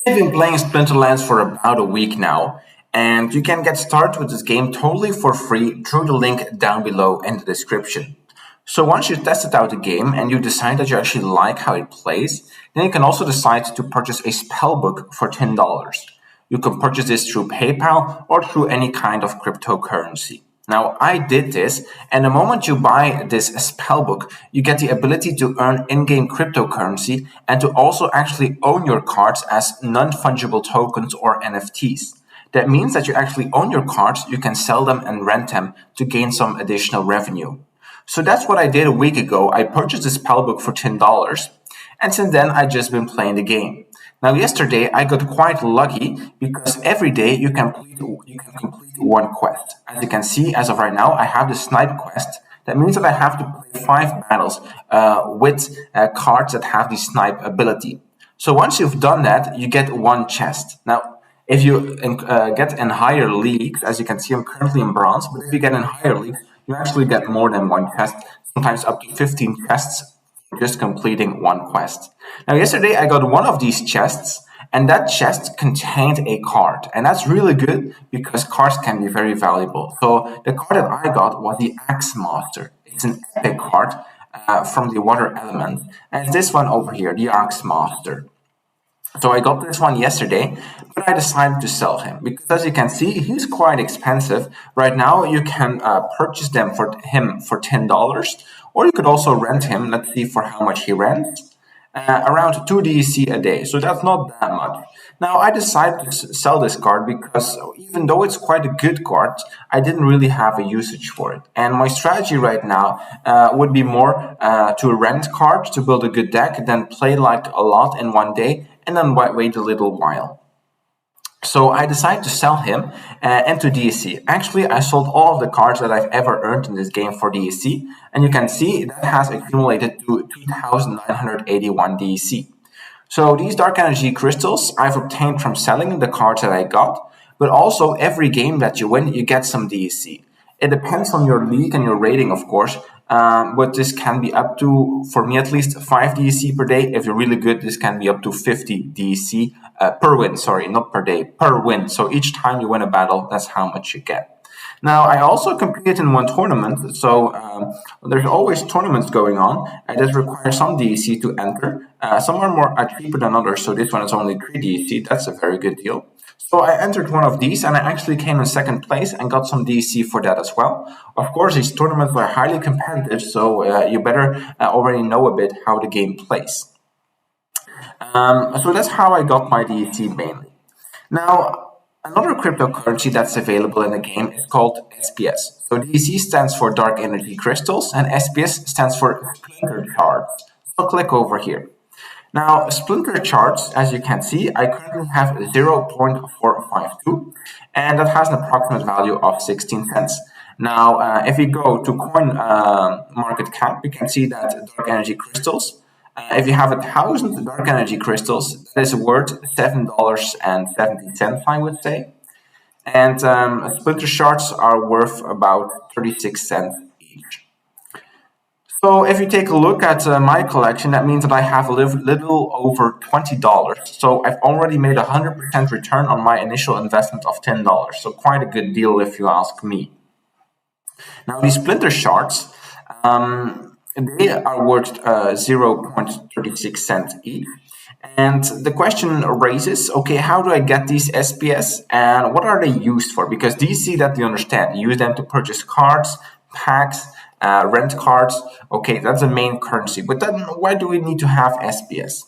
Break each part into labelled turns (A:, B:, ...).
A: I've been playing Splinterlands for about a week now, and you can get started with this game totally for free through the link down below in the description. So once you tested out the game and you decide that you actually like how it plays, then you can also decide to purchase a Spellbook for $10. You can purchase this through PayPal or through any kind of cryptocurrency. Now, I did this, and the moment you buy this spellbook, you get the ability to earn in-game cryptocurrency and to also actually own your cards as non-fungible tokens or NFTs. That means that you actually own your cards, you can sell them and rent them to gain some additional revenue. So that's what I did a week ago. I purchased this spellbook for $10, and since then I've just been playing the game. Now, yesterday I got quite lucky because every day you can complete one quest. As you can see, as of right now, I have the snipe quest. That means that I have to play 5 battles with cards that have the snipe ability. So once you've done that, you get one chest. Now, if you get in higher leagues, as you can see, I'm currently in bronze, but if you get in higher leagues, you actually get more than one chest, sometimes up to 15 chests just completing one quest. Now, yesterday I got one of these chests, and that chest contained a card, and that's really good because cards can be very valuable. So the card that I got was the Axe Master. It's an epic card from the water element, and this one over here, the Axe Master. So I got this one yesterday, but I decided to sell him because, as you can see, he's quite expensive. Right now, you can purchase them for $10, or you could also rent him. Let's see for how much he rents. Around 2 DEC a day, so that's not that much. Now, I decided to sell this card because even though it's quite a good card, I didn't really have a usage for it. And my strategy right now would be more to rent cards to build a good deck, then play like a lot in one day, and then wait a little while. So I decided to sell him into DEC. Actually, I sold all of the cards that I've ever earned in this game for DEC, and you can see that has accumulated to 2,981 DEC. So these dark energy crystals I've obtained from selling the cards that I got, but also every game that you win, you get some DEC. It depends on your league and your rating, of course, but this can be up to, for me at least, 5 DEC per day. If you're really good, this can be up to 50 DEC per win. Sorry, not per day, per win. So each time you win a battle, that's how much you get. Now, I also competed in one tournament, so there's always tournaments going on, and this requires some DEC to enter. Some are more cheaper than others, so this one is only 3 DEC. That's a very good deal. So I entered one of these, and I actually came in second place and got some DEC for that as well. Of course, these tournaments were highly competitive, so you better already know a bit how the game plays. So that's how I got my DEC mainly. Now, another cryptocurrency that's available in the game is called SPS. So DEC stands for Dark Energy Crystals, and SPS stands for Splinter Shards. So click over here. Now, Splinter Shards, as you can see, I currently have 0.452, and that has an approximate value of 16 cents. Now, if we go to coin market cap, we can see that Dark Energy Crystals, if you have 1,000 Dark Energy Crystals, that is worth $7.70, I would say. And Splinter Shards are worth about 36 cents each. So if you take a look at my collection, that means that I have a little over $20. So I've already made 100% return on my initial investment of $10. So quite a good deal if you ask me. Now, these Splinter Shards, they are worth 0.36 cents each. And the question raises, okay, how do I get these SPS and what are they used for? Because DEC, that you understand, you use them to purchase cards, packs, rent cards. Okay, that's the main currency. But then why do we need to have SPS?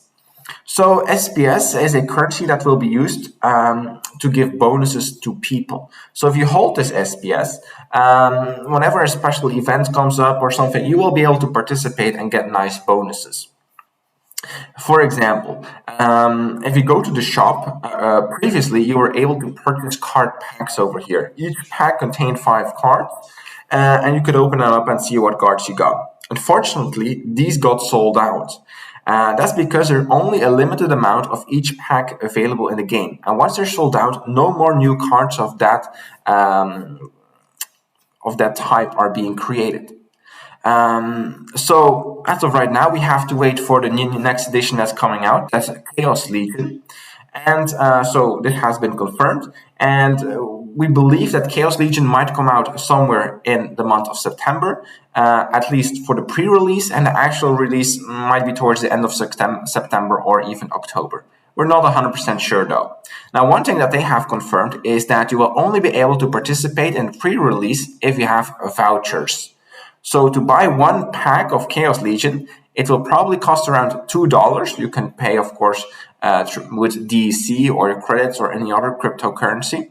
A: So SPS is a currency that will be used to give bonuses to people. So if you hold this SPS, whenever a special event comes up or something, you will be able to participate and get nice bonuses. For example, if you go to the shop, previously you were able to purchase card packs over here. Each pack contained 5 cards, and you could open them up and see what cards you got. Unfortunately, these got sold out. That's because there's only a limited amount of each pack available in the game. And once they're sold out, no more new cards of that type are being created. So as of right now, we have to wait for the next edition that's coming out. That's Chaos Legion. And so this has been confirmed, and we believe that Chaos Legion might come out somewhere in the month of September, at least for the pre-release, and the actual release might be towards the end of September or even October. We're not 100% sure though. Now, one thing that they have confirmed is that you will only be able to participate in pre-release if you have vouchers. So to buy one pack of Chaos Legion, it will probably cost around $2. You can pay, of course, with DEC or your credits or any other cryptocurrency.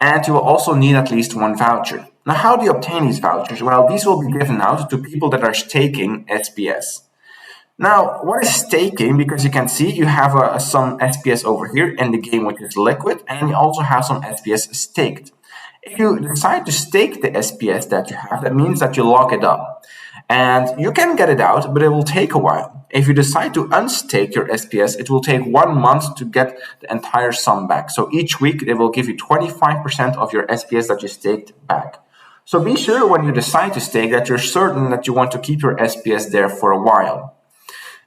A: And you will also need at least one voucher. Now, how do you obtain these vouchers? Well, these will be given out to people that are staking SPS. Now, what is staking? Because you can see you have some SPS over here in the game, which is liquid, and you also have some SPS staked. If you decide to stake the SPS that you have, that means that you lock it up. And you can get it out, but it will take a while. If you decide to unstake your SPS, it will take 1 month to get the entire sum back. So each week, they will give you 25% of your SPS that you staked back. So be sure when you decide to stake that you're certain that you want to keep your SPS there for a while.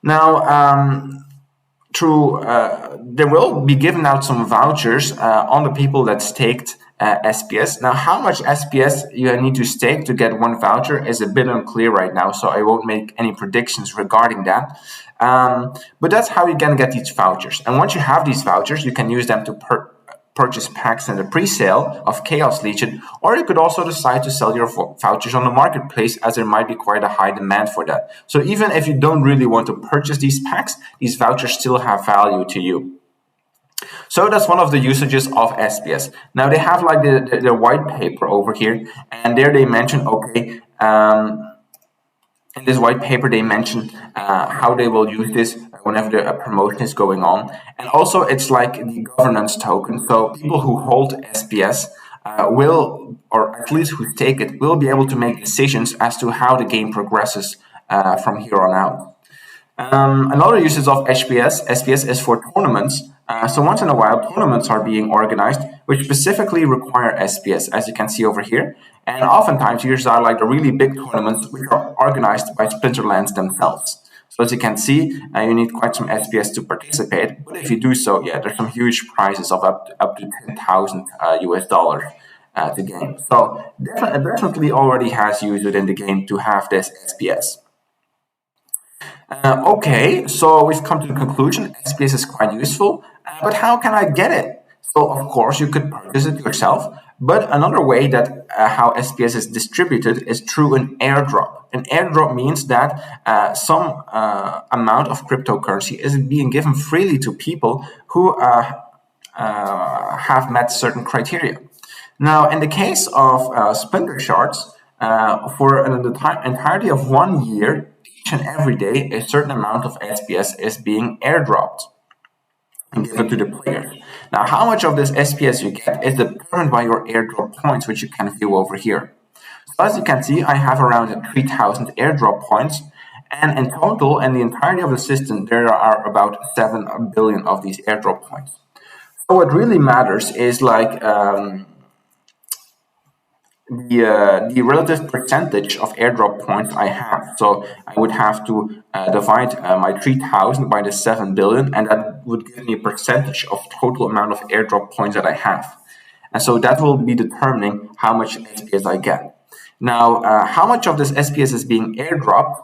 A: Now, there will be given out some vouchers on the people that staked SPS. Now, how much SPS you need to stake to get one voucher is a bit unclear right now, so I won't make any predictions regarding that. But that's how you can get these vouchers. And once you have these vouchers, you can use them to purchase packs in the pre-sale of Chaos Legion, or you could also decide to sell your vouchers on the marketplace, as there might be quite a high demand for that. So even if you don't really want to purchase these packs, these vouchers still have value to you. So that's one of the usages of SPS. Now they have like the white paper over here, and there they mention, okay, in this white paper they mention how they will use this whenever a promotion is going on. And also it's like the governance token, so people who hold SPS will, or at least who take it, will be able to make decisions as to how the game progresses from here on out. Another usage of SPS is for tournaments. So once in a while, tournaments are being organized, which specifically require SPS, as you can see over here. And oftentimes, these are like the really big tournaments, which are organized by Splinterlands themselves. So as you can see, you need quite some SPS to participate. But if you do so, yeah, there's some huge prizes of up to 10,000 US dollars to gain. So definitely already has used within the game to have this SPS. Okay, so we've come to the conclusion. SPS is quite useful, but how can I get it? So of course you could purchase it yourself, but another way that how SPS is distributed is through an airdrop. An airdrop means that some amount of cryptocurrency is being given freely to people who have met certain criteria. Now, in the case of Splinter Shards, for an entirety of 1 year, each and every day, a certain amount of SPS is being airdropped and given to the player. Now, how much of this SPS you get is determined by your airdrop points, which you can view over here. So as you can see, I have around 3,000 airdrop points, and in total, in the entirety of the system, there are about 7 billion of these airdrop points. So what really matters is like the relative percentage of airdrop points I have. So I would have to divide my 3,000 by the 7 billion, and that would give me a percentage of total amount of airdrop points that I have. And so that will be determining how much SPS I get. Now, how much of this SPS is being airdropped?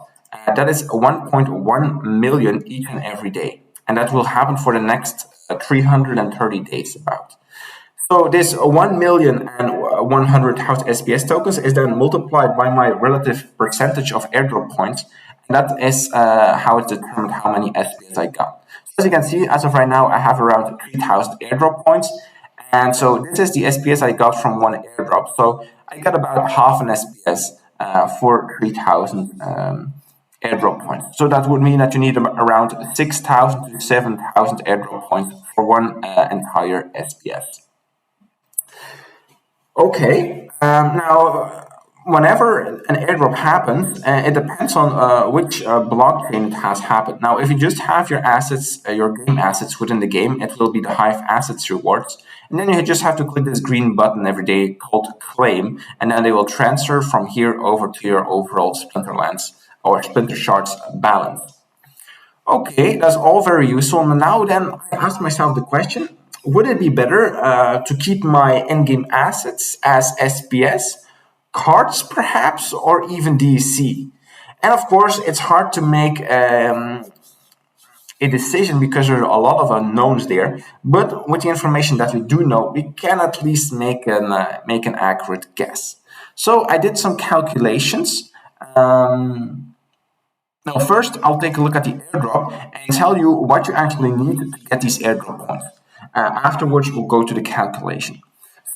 A: That is 1.1 million each and every day. And that will happen for the next 330 days about. So this 1,100,000 SPS tokens is then multiplied by my relative percentage of airdrop points, and that is how it's determined how many SPS I got. So as you can see, as of right now, I have around 3,000 airdrop points, and so this is the SPS I got from one airdrop. So I got about half an SPS for 3,000 airdrop points. So that would mean that you need around 6,000 to 7,000 airdrop points for one entire SPS. Okay, now whenever an airdrop happens, it depends on which blockchain it has happened. Now, if you just have your assets, your game assets within the game, it will be the Hive Assets rewards. And then you just have to click this green button every day called Claim, and then they will transfer from here over to your overall Splinterlands or Splinter Shards balance. Okay, that's all very useful. Now then, I asked myself the question, would it be better to keep my in-game assets as SPS, cards perhaps, or even DEC? And of course, it's hard to make a decision because there are a lot of unknowns there. But with the information that we do know, we can at least make an accurate guess. So I did some calculations. Now, first, I'll take a look at the airdrop and tell you what you actually need to get these airdrop points. Afterwards, we'll go to the calculation.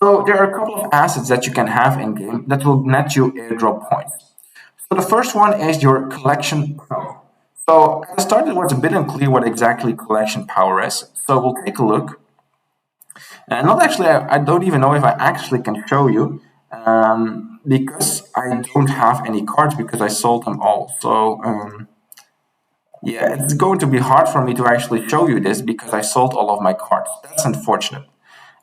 A: So there are a couple of assets that you can have in game that will net you airdrop points. So the first one is your collection power. So at the start, it was a bit unclear what exactly collection power is. So we'll take a look. And not actually, I don't even know if I actually can show you because I don't have any cards because I sold them all. So yeah, it's going to be hard for me to actually show you this because I sold all of my cards. That's unfortunate.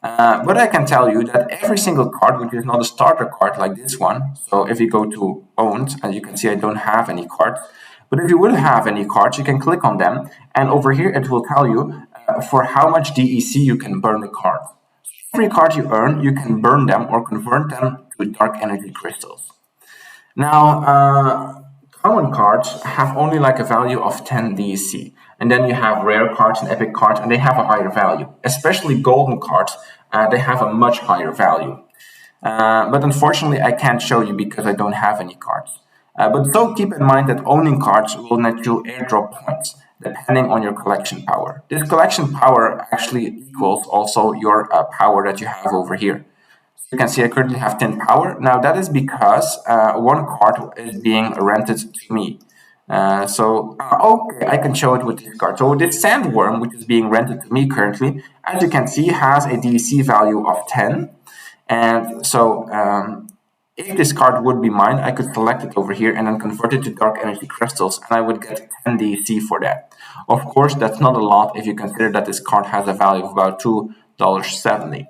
A: But I can tell you that every single card, which is not a starter card like this one, so if you go to owned, as you can see, I don't have any cards. But if you will have any cards, you can click on them, and over here it will tell you for how much DEC you can burn the card. Every card you earn, you can burn them or convert them to dark energy crystals. Now, common cards have only like a value of 10 DEC. And then you have rare cards and epic cards, and they have a higher value. Especially golden cards, they have a much higher value. But unfortunately, I can't show you because I don't have any cards. But do keep in mind that owning cards will net you airdrop points, depending on your collection power. This collection power actually equals also your power that you have over here. You can see I currently have 10 power. Now that is because one card is being rented to me. Okay, I can show it with this card. So this sandworm, which is being rented to me currently, as you can see, has a DEC value of 10. And so if this card would be mine, I could select it over here and then convert it to dark energy crystals, and I would get 10 DEC for that. Of course, that's not a lot if you consider that this card has a value of about $2.70.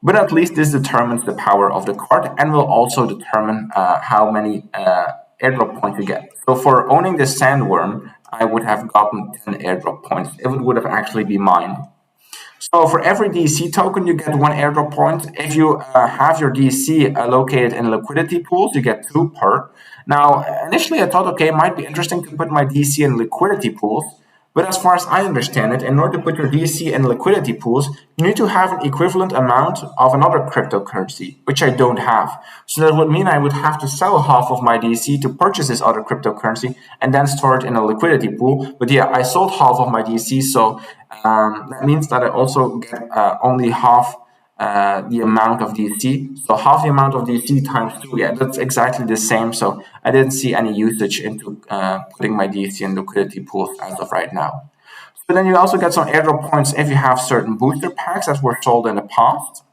A: But at least this determines the power of the card and will also determine how many airdrop points you get. So for owning this sandworm, I would have gotten 10 airdrop points if it would have actually been mine. So for every DEC token, you get 1 airdrop point. If you have your DEC located in liquidity pools, you get 2 per. Now, initially I thought, okay, it might be interesting to put my DEC in liquidity pools. But as far as I understand it, in order to put your DEC in liquidity pools, you need to have an equivalent amount of another cryptocurrency, which I don't have. So that would mean I would have to sell half of my DEC to purchase this other cryptocurrency and then store it in a liquidity pool. But yeah, I sold half of my DEC, so that means that I also get only half the amount of DEC. So half the amount of DEC times 2, yeah, that's exactly the same. So I didn't see any usage into putting my DEC in liquidity pools as of right now. So then you also get some airdrop points if you have certain booster packs that were sold in the past.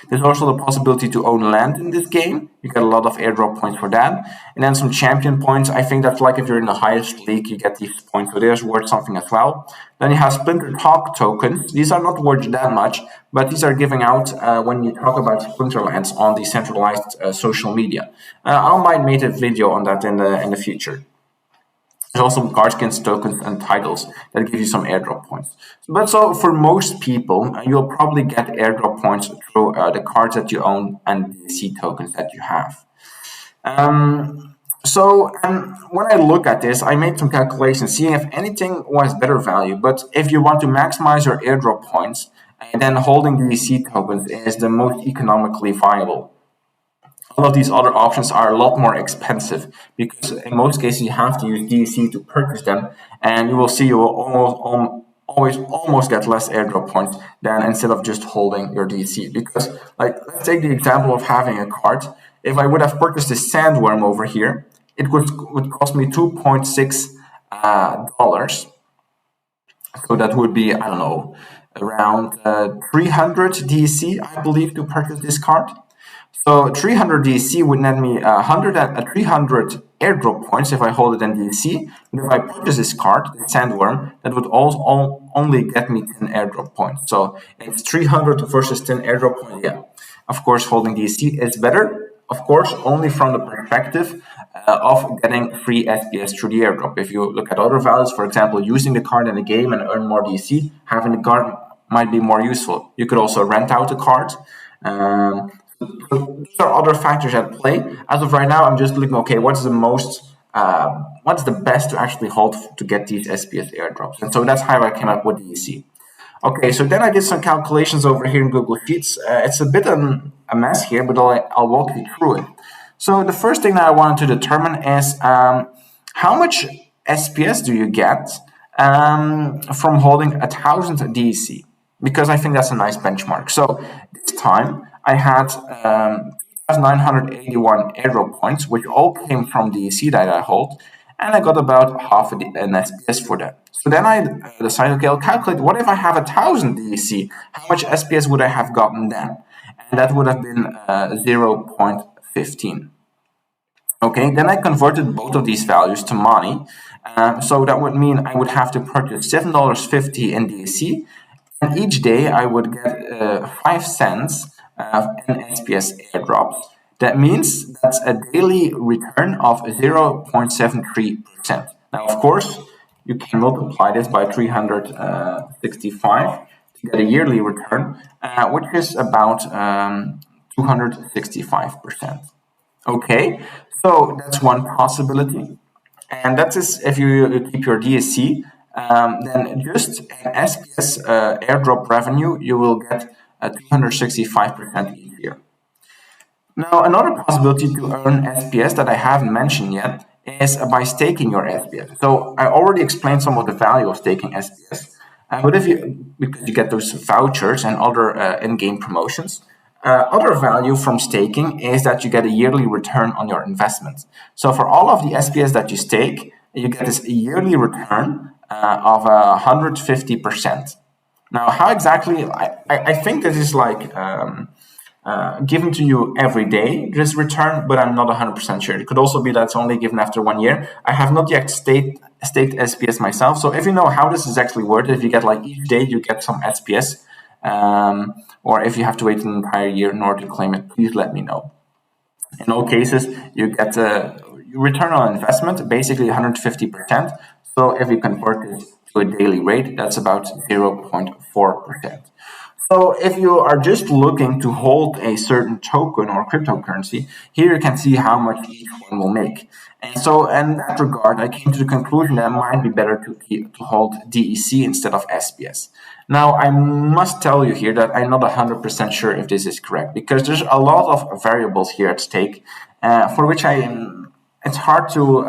A: There's also the possibility to own land in this game. You get a lot of airdrop points for that. And then some champion points. I think that's like if you're in the highest league, you get these points. So there's worth something as well. Then you have Splinter Talk tokens. These are not worth that much, but these are giving out when you talk about Splinterlands on decentralized social media. I might make a video on that in the future. There's also card skins, tokens, and titles that give you some airdrop points. But so for most people, you'll probably get airdrop points through the cards that you own and the C tokens that you have. So when I look at this, I made some calculations, seeing if anything was better value. But if you want to maximize your airdrop points, then holding the C tokens is the most economically viable. All of these other options are a lot more expensive because in most cases you have to use DEC to purchase them, and you will see you will almost get less airdrop points than instead of just holding your DEC. Because like let's take the example of having a card. If I would have purchased this sandworm over here, it would cost me $2.6 dollars. So that would be, I don't know, around 300 DEC, I believe, to purchase this card. So 300 DEC would net me 300 airdrop points if I hold it in DEC. But if I purchase this card, the Sandworm, that would also only get me 10 airdrop points. So it's 300 versus 10 airdrop points. Yeah, of course, holding DEC is better. of course, only from the perspective of getting free SPS through the airdrop. If you look at other values, for example, using the card in the game and earn more DEC, having the card might be more useful. You could also rent out the card. So these are other factors at play. As of right now, I'm just looking, okay, what's the best to actually hold to get these SPS airdrops? And so that's how I came up with DEC. Okay, so then I did some calculations over here in Google Sheets. It's a bit a mess here, but I'll walk you through it. So the first thing that I wanted to determine is how much SPS do you get from holding 1,000 DEC? Because I think that's a nice benchmark. So this time I had 2,981 airdrop points, which all came from DEC that I hold, and I got about half an SPS for that. So then I decided, okay, I'll calculate what if I have 1,000 DEC? How much SPS would I have gotten then? And that would have been 0.15. Okay, then I converted both of these values to money. So that would mean I would have to purchase $7.50 in DEC, and each day I would get 5 cents in SPS airdrops. That means that's a daily return of 0.73%. Now, of course, you can multiply this by 365 to get a yearly return, which is about 265%. Okay, so that's one possibility. And that is if you keep your DSC, then just an SPS airdrop revenue, you will get 265% each year. Now, another possibility to earn SPS that I haven't mentioned yet is by staking your SPS. So I already explained some of the value of staking SPS, but because you get those vouchers and other in-game promotions, other value from staking is that you get a yearly return on your investment. So for all of the SPS that you stake, you get this yearly return of 150%. Now, how exactly? I think this is like given to you every day, this return, but I'm not 100% sure. It could also be that it's only given after 1 year. I have not yet staked SPS myself. So if you know how this is actually worked, if you get like each day you get some SPS, or if you have to wait an entire year in order to claim it, please let me know. In all cases, you get a return on investment, basically 150%. So if you convert it to a daily rate, that's about 0.4%. So if you are just looking to hold a certain token or cryptocurrency, here you can see how much each one will make. And so in that regard, I came to the conclusion that it might be better to hold DEC instead of SPS. Now, I must tell you here that I'm not 100% sure if this is correct, because there's a lot of variables here at stake, for which it's hard to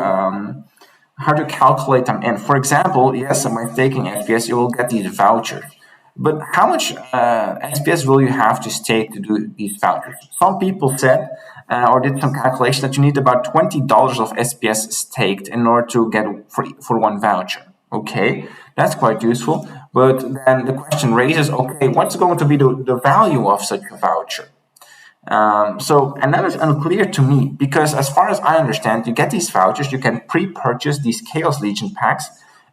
A: calculate them in. For example, yes, by staking SPS, you will get these vouchers. But how much SPS will you have to stake to do these vouchers? Some people said or did some calculation that you need about $20 of SPS staked in order to get for one voucher. Okay, that's quite useful. But then the question raises, okay, what's going to be the value of such a voucher? And that is unclear to me, because as far as I understand, you get these vouchers, you can pre-purchase these Chaos Legion packs,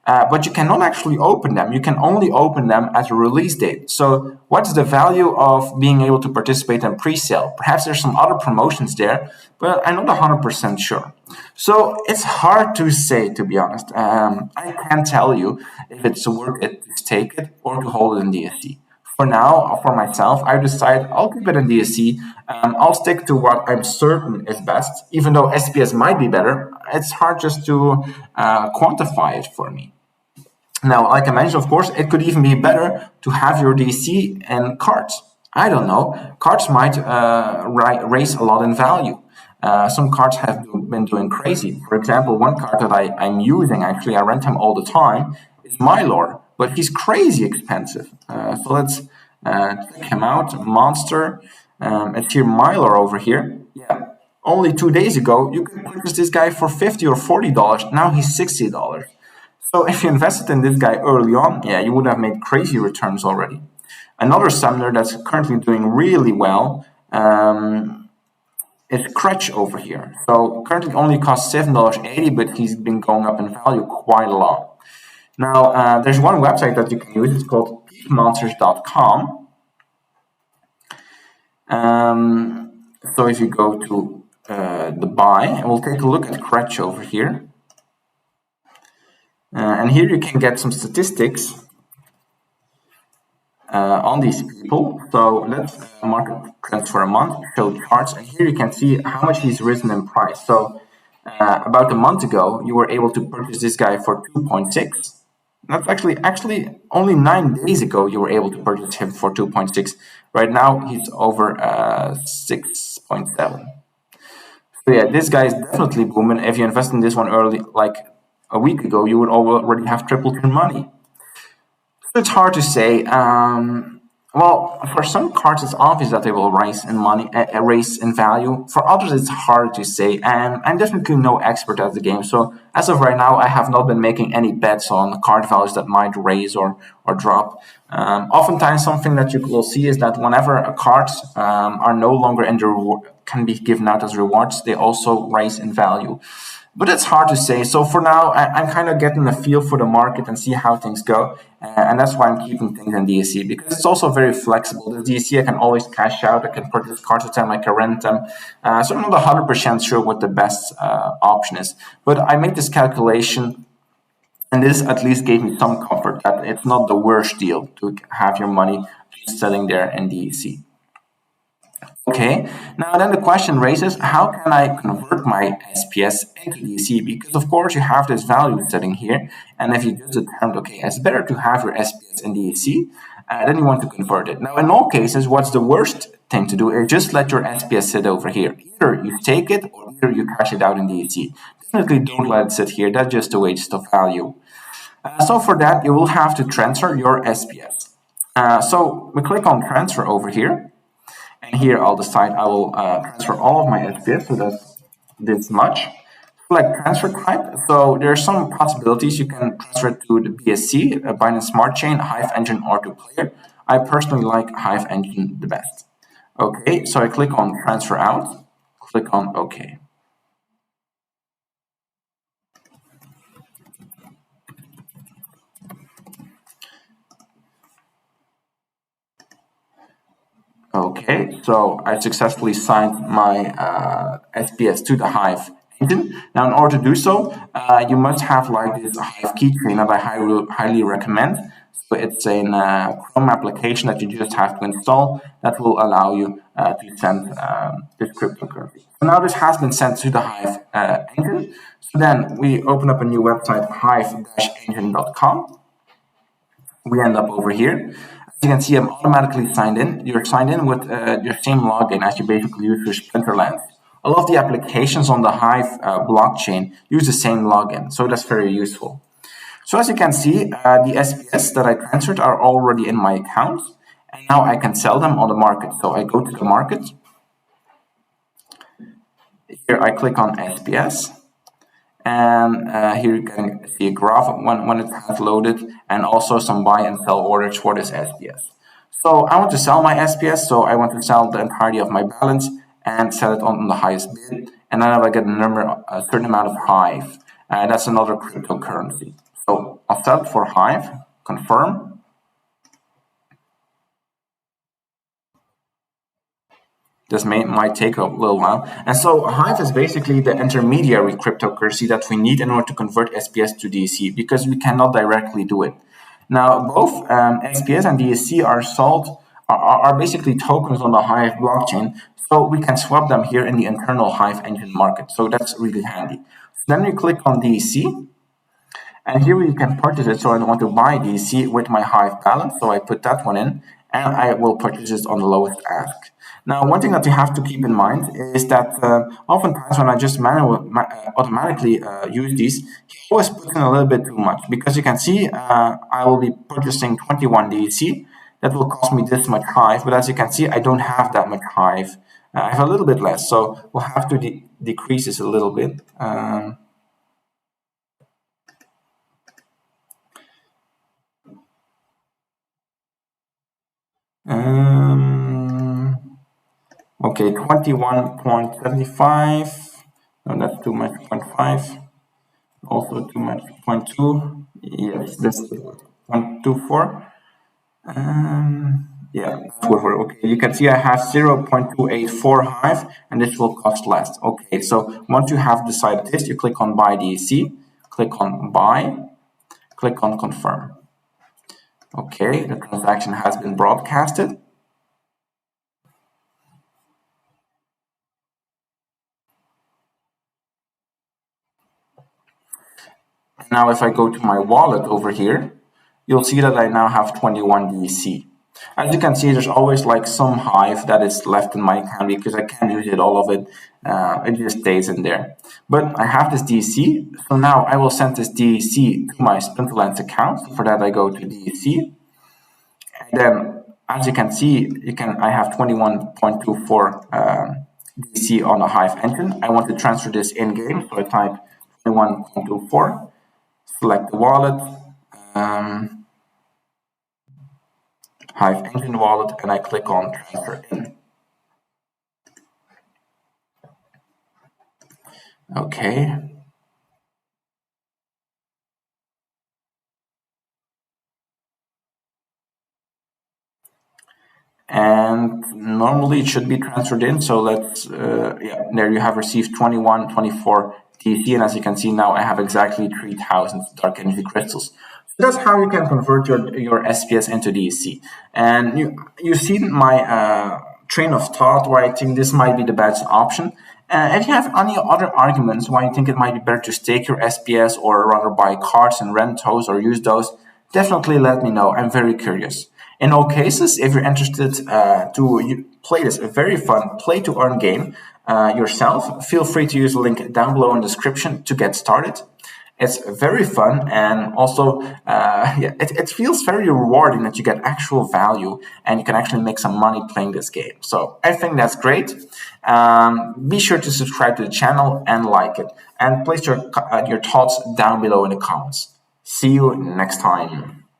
A: but you cannot actually open them. You can only open them at a release date. So what's the value of being able to participate in pre-sale? Perhaps there's some other promotions there, but I'm not 100% sure. So it's hard to say, to be honest. I can't tell you if it's worth it to take it or to hold it in DSC. For now, for myself, I decide I'll keep it in DSC. I'll stick to what I'm certain is best. Even though SPS might be better, it's hard just to quantify it for me. Now, like I mentioned, of course, it could even be better to have your DC in cards. I don't know. Cards might raise a lot in value. Some cards have been doing crazy. For example, one card that I'm using, actually, I rent him all the time, is Mylor, but he's crazy expensive. So let's check him out. Monster. It's here, Mylor over here. Yeah. Only 2 days ago, you could purchase this guy for $50 or $40. Now he's $60. So if you invested in this guy early on, yeah, you would have made crazy returns already. Another summoner that's currently doing really well is Crutch over here. So currently only costs $7.80, but he's been going up in value quite a lot. Now, there's one website that you can use. It's called peakmonsters.com. So if you go to the buy, and we'll take a look at Cretch over here. And here you can get some statistics on these people. So let's market trends for a month, show charts, and here you can see how much he's risen in price. So about a month ago, you were able to purchase this guy for 2.6. That's actually only 9 days ago you were able to purchase him for 2.6. Right now he's over 6.7. So yeah, this guy is definitely booming. If you invest in this one early, like a week ago, you would already have tripled your money. It's hard to say. Well, for some cards, it's obvious that they will rise in money, raise in value. For others, it's hard to say, and I'm definitely no expert at the game. So as of right now, I have not been making any bets on card values that might raise or drop. Oftentimes, something that you will see is that whenever cards are no longer in the can be given out as rewards, they also rise in value. But it's hard to say. So for now, I'm kind of getting a feel for the market and see how things go. And that's why I'm keeping things in DEC, because it's also very flexible. The DEC, I can always cash out. I can purchase cards at time. I can rent them. So I'm not 100% sure what the best option is. But I made this calculation, and this at least gave me some comfort that it's not the worst deal to have your money just sitting there in DEC. Okay, now then the question raises, how can I convert my SPS into DEC? Because of course you have this value setting here, and if you just determined, okay, it's better to have your SPS in DEC, then you want to convert it. Now in all cases, what's the worst thing to do is just let your SPS sit over here. Either you take it or either you cash it out in DEC. Definitely don't let it sit here, that's just a waste of value. So for that, you will have to transfer your SPS. So we click on transfer over here. And here I'll decide I will transfer all of my SPS, so that's this much. Select transfer type. So there are some possibilities. You can transfer to the BSC, Binance Smart Chain, Hive Engine, or to Player. I personally like Hive Engine the best. Okay, so I click on transfer out, click on OK. Okay, so I successfully signed my SPS to the Hive engine. Now, in order to do so, you must have like this Hive keychain that I highly recommend. So it's a Chrome application that you just have to install that will allow you to send this cryptocurrency. So now this has been sent to the Hive engine. So then we open up a new website, hive-engine.com. We end up over here. As you can see, I'm automatically signed in. You're signed in with your same login as you basically use for SPLINTERLANDS. A lot of the applications on the Hive blockchain use the same login, so that's very useful. So as you can see, the SPS that I transferred are already in my account, and now I can sell them on the market. So I go to the market. Here I click on SPS. And here you can see a graph when it has loaded, and also some buy and sell orders for this SPS. So I want to sell my SPS, so I want to sell the entirety of my balance and sell it on the highest bid, and then I get a certain amount of Hive. That's another cryptocurrency. So I'll sell it for Hive, confirm. This might take a little while. And so Hive is basically the intermediary cryptocurrency that we need in order to convert SPS to DEC, because we cannot directly do it. Now, both SPS and DEC are basically tokens on the Hive blockchain, so we can swap them here in the internal Hive engine market. So that's really handy. So then we click on DEC, and here we can purchase it. So I want to buy DEC with my Hive balance, so I put that one in, and I will purchase it on the lowest ask. Now, one thing that you have to keep in mind is that oftentimes when I just automatically use these, he always puts in a little bit too much, because you can see I will be purchasing 21 DEC. That will cost me this much Hive, but as you can see, I don't have that much Hive. I have a little bit less, so we'll have to decrease this a little bit. Okay, 21.75. No, that's too much. 0.5. Also too much. 0.2. Yes, this is 0.24. Yeah, that's what we're okay. You can see I have 0.284 hive, and this will cost less. Okay, so once you have decided this, you click on buy DEC, click on buy, click on confirm. Okay, the transaction has been broadcasted. Now, if I go to my wallet over here, you'll see that I now have 21 DEC. As you can see, there's always like some hive that is left in my account because I can't use it, all of it. It just stays in there. But I have this DEC, so now I will send this DEC to my Splinterlands account. For that, I go to DEC. And then, as you can see, I have 21.24 DEC on a hive engine. I want to transfer this in game, so I type 21.24. Select the wallet, Hive Engine wallet, and I click on transfer in. Okay. And normally it should be transferred in. So yeah, there you have received 2124 DEC. And as you can see now, I have exactly 3000 dark energy crystals. That's how you can convert your SPS into DEC. And you've seen my train of thought why I think this might be the best option. If you have any other arguments why you think it might be better to stake your SPS or rather buy cards and rent those or use those, definitely let me know. I'm very curious. In all cases, if you're interested to play this very fun play to earn game yourself, feel free to use the link down below in the description to get started. It's very fun, and also yeah, it feels very rewarding that you get actual value and you can actually make some money playing this game. So I think that's great. Be sure to subscribe to the channel and like it, and place your thoughts down below in the comments. See you next time.